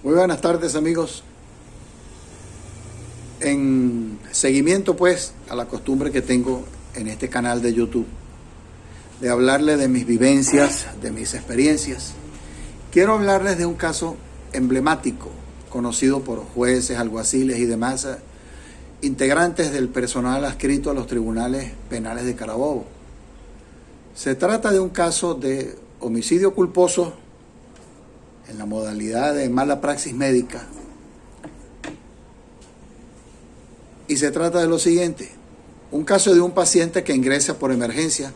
Muy buenas tardes, amigos. En seguimiento pues a la costumbre que tengo en este canal de YouTube de hablarles de mis vivencias, de mis experiencias, quiero hablarles de un caso emblemático conocido por jueces, alguaciles y demás integrantes del personal adscrito a los tribunales penales de Carabobo. Se trata de un caso de homicidio culposo en la modalidad de mala praxis médica. Y se trata de lo siguiente: un caso de un paciente que ingresa por emergencia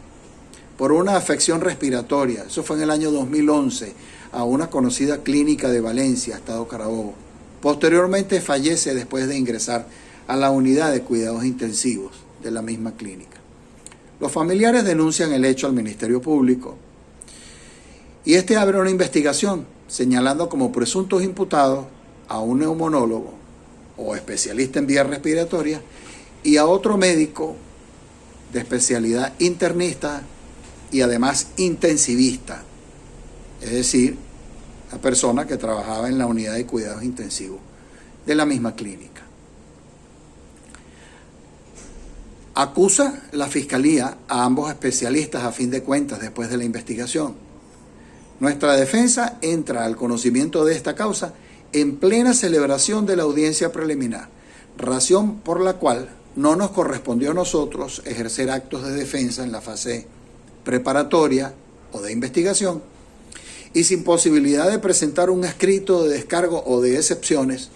por una afección respiratoria, eso fue en el año 2011, a una conocida clínica de Valencia, Estado Carabobo. Posteriormente fallece después de ingresar a la unidad de cuidados intensivos de la misma clínica. Los familiares denuncian el hecho al Ministerio Público y este abre una investigación señalando como presuntos imputados a un neumonólogo o especialista en vías respiratorias y a otro médico de especialidad internista y además intensivista, es decir, la persona que trabajaba en la unidad de cuidados intensivos de la misma clínica. Acusa la Fiscalía a ambos especialistas a fin de cuentas después de la investigación. Nuestra defensa entra al conocimiento de esta causa en plena celebración de la audiencia preliminar, razón por la cual no nos correspondió a nosotros ejercer actos de defensa en la fase preparatoria o de investigación y sin posibilidad de presentar un escrito de descargo o de excepciones,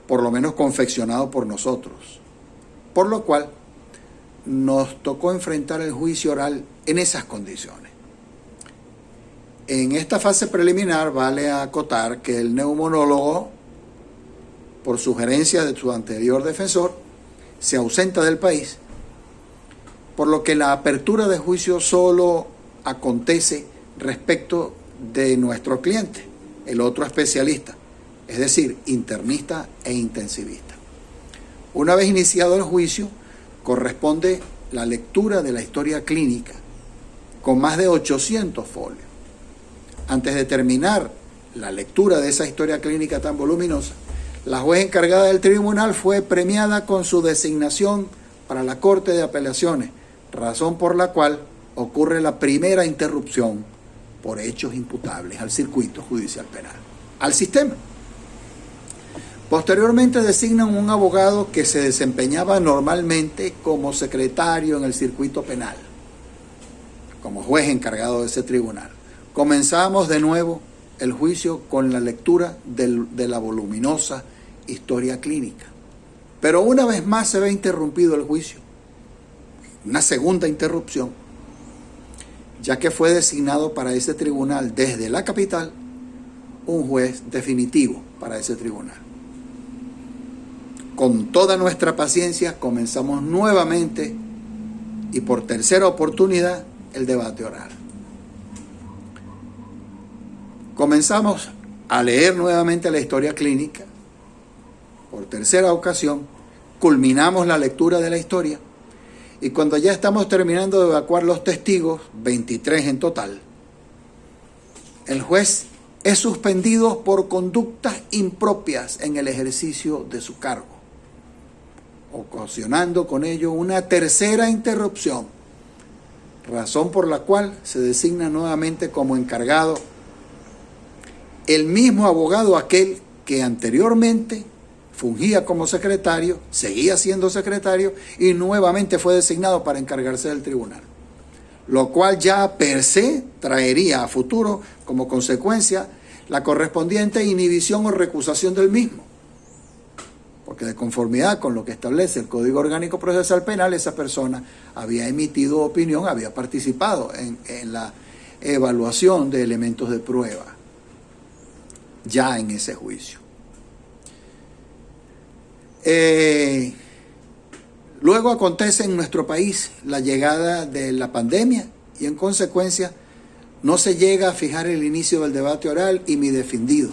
por lo menos confeccionado por nosotros, por lo cual nos tocó enfrentar el juicio oral en esas condiciones. En esta fase preliminar vale acotar que el neumonólogo, por sugerencia de su anterior defensor, se ausenta del país, por lo que la apertura de juicio solo acontece respecto de nuestro cliente, el otro especialista, es decir, internista e intensivista. Una vez iniciado el juicio, corresponde la lectura de la historia clínica, con más de 800 folios. Antes de terminar la lectura de esa historia clínica tan voluminosa, la juez encargada del tribunal fue premiada con su designación para la Corte de Apelaciones, razón por la cual ocurre la primera interrupción por hechos imputables al circuito judicial penal, al sistema. Posteriormente designan un abogado que se desempeñaba normalmente como secretario en el circuito penal, como juez encargado de ese tribunal. Comenzamos de nuevo el juicio con la lectura de la voluminosa historia clínica. Pero una vez más se ve interrumpido el juicio, una segunda interrupción, ya que fue designado para ese tribunal desde la capital un juez definitivo para ese tribunal. Con toda nuestra paciencia comenzamos nuevamente y por tercera oportunidad el debate oral. Comenzamos a leer nuevamente la historia clínica. Por tercera ocasión, culminamos la lectura de la historia y cuando ya estamos terminando de evacuar los testigos, 23 en total, el juez es suspendido por conductas impropias en el ejercicio de su cargo, ocasionando con ello una tercera interrupción, razón por la cual se designa nuevamente como encargado el mismo abogado, aquel que anteriormente fungía como secretario, seguía siendo secretario y nuevamente fue designado para encargarse del tribunal, lo cual ya per se traería a futuro como consecuencia la correspondiente inhibición o recusación del mismo, porque de conformidad con lo que establece el Código Orgánico Procesal Penal, esa persona había emitido opinión, había participado en la evaluación de elementos de prueba ya en ese juicio. Luego acontece en nuestro país la llegada de la pandemia y en consecuencia no se llega a fijar el inicio del debate oral y mi defendido,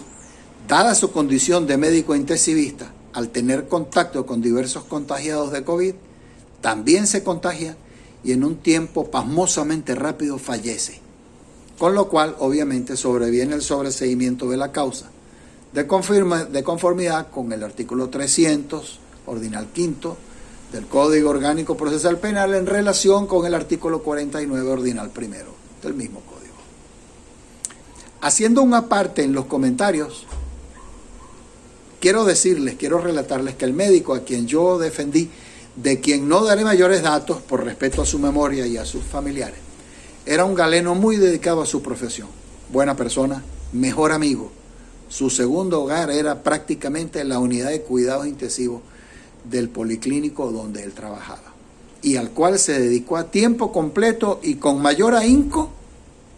dada su condición de médico intensivista, al tener contacto con diversos contagiados de COVID, también se contagia y en un tiempo pasmosamente rápido fallece. Con lo cual, obviamente, sobreviene el sobreseimiento de la causa, de conformidad con el artículo 300, ordinal quinto, del Código Orgánico Procesal Penal en relación con el artículo 49, ordinal primero, del mismo código. Haciendo una parte en los comentarios, quiero relatarles que el médico a quien yo defendí, de quien no daré mayores datos por respeto a su memoria y a sus familiares, era un galeno muy dedicado a su profesión, buena persona, mejor amigo. Su segundo hogar era prácticamente la unidad de cuidados intensivos del policlínico donde él trabajaba, y al cual se dedicó a tiempo completo y con mayor ahínco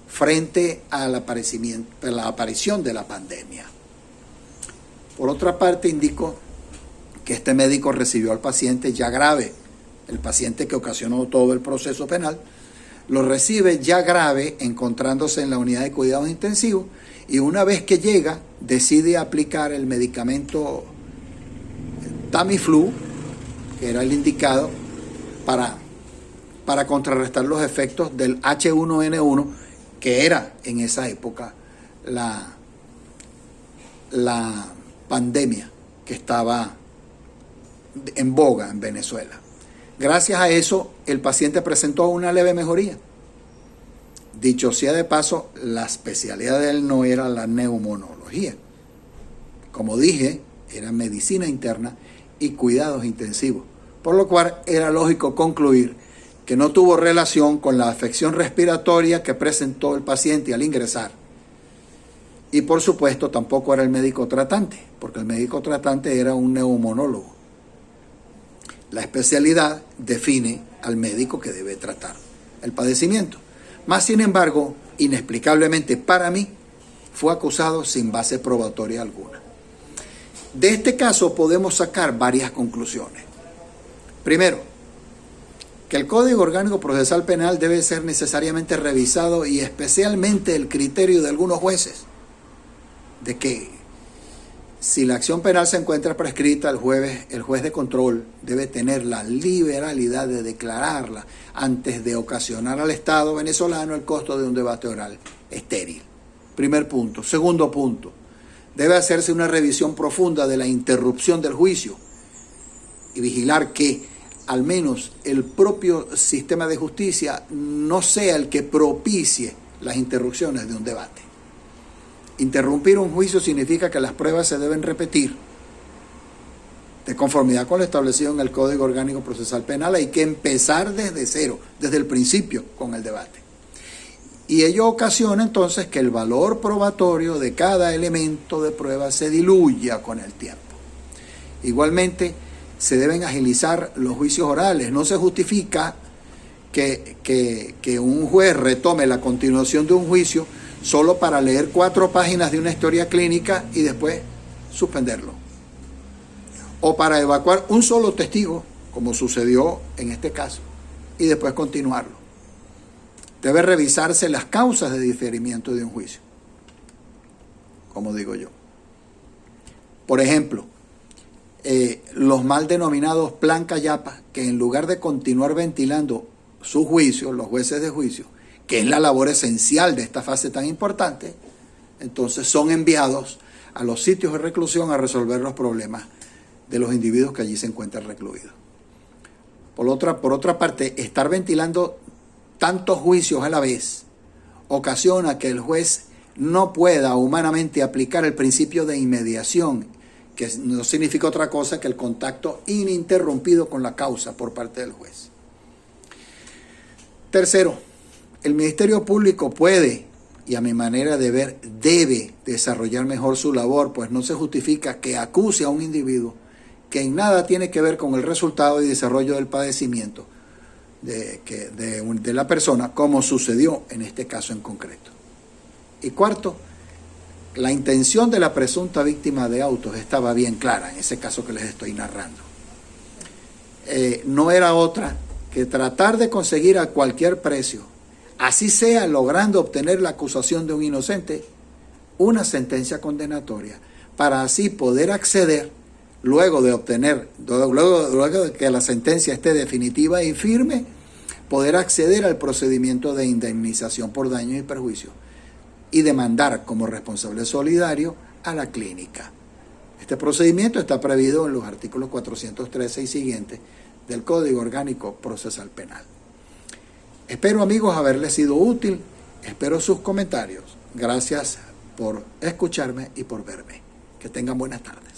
frente a la aparición de la pandemia. Por otra parte, indico que este médico recibió al paciente ya grave, el paciente que ocasionó todo el proceso penal, lo recibe ya grave encontrándose en la unidad de cuidados intensivos, y una vez que llega decide aplicar el medicamento Tamiflu, que era el indicado para contrarrestar los efectos del H1N1, que era en esa época la pandemia que estaba en boga en Venezuela. Gracias a eso, el paciente presentó una leve mejoría. Dicho sea de paso, la especialidad de él no era la neumonología. Como dije, era medicina interna y cuidados intensivos, por lo cual era lógico concluir que no tuvo relación con la afección respiratoria que presentó el paciente al ingresar. Y por supuesto tampoco era el médico tratante, porque el médico tratante era un neumonólogo. La especialidad define al médico que debe tratar el padecimiento. Mas, sin embargo, inexplicablemente para mí, fue acusado sin base probatoria alguna. De este caso podemos sacar varias conclusiones. Primero, que el Código Orgánico Procesal Penal debe ser necesariamente revisado, y especialmente el criterio de algunos jueces de que si la acción penal se encuentra prescrita, el juez de control debe tener la liberalidad de declararla antes de ocasionar al Estado venezolano el costo de un debate oral estéril. Primer punto. Segundo punto, debe hacerse una revisión profunda de la interrupción del juicio y vigilar que al menos el propio sistema de justicia no sea el que propicie las interrupciones de un debate. Interrumpir un juicio significa que las pruebas se deben repetir de conformidad con lo establecido en el Código Orgánico Procesal Penal. Hay que empezar desde cero, desde el principio, con el debate. Y ello ocasiona entonces que el valor probatorio de cada elemento de prueba se diluya con el tiempo. Igualmente, se deben agilizar los juicios orales. No se justifica que un juez retome la continuación de un juicio solo para leer 4 páginas de una historia clínica y después suspenderlo. O para evacuar un solo testigo, como sucedió en este caso, y después continuarlo. Debe revisarse las causas de diferimiento de un juicio, como digo yo. Por ejemplo, los mal denominados plan Cayapa, que en lugar de continuar ventilando su juicio, los jueces de juicio, que es la labor esencial de esta fase tan importante, entonces son enviados a los sitios de reclusión a resolver los problemas de los individuos que allí se encuentran recluidos. Por otra parte, estar ventilando tantos juicios a la vez ocasiona que el juez no pueda humanamente aplicar el principio de inmediación, que no significa otra cosa que el contacto ininterrumpido con la causa por parte del juez. Tercero, el Ministerio Público puede, y a mi manera de ver, debe desarrollar mejor su labor, pues no se justifica que acuse a un individuo que en nada tiene que ver con el resultado y desarrollo del padecimiento de la persona, como sucedió en este caso en concreto. Y cuarto, la intención de la presunta víctima de autos estaba bien clara en ese caso que les estoy narrando. No era otra que tratar de conseguir a cualquier precio, así sea logrando obtener la acusación de un inocente, una sentencia condenatoria, para así poder acceder, luego de que la sentencia esté definitiva y firme, poder acceder al procedimiento de indemnización por daños y perjuicios y demandar como responsable solidario a la clínica. Este procedimiento está previsto en los artículos 413 y siguientes del Código Orgánico Procesal Penal. Espero, amigos, haberles sido útil. Espero sus comentarios. Gracias por escucharme y por verme. Que tengan buenas tardes.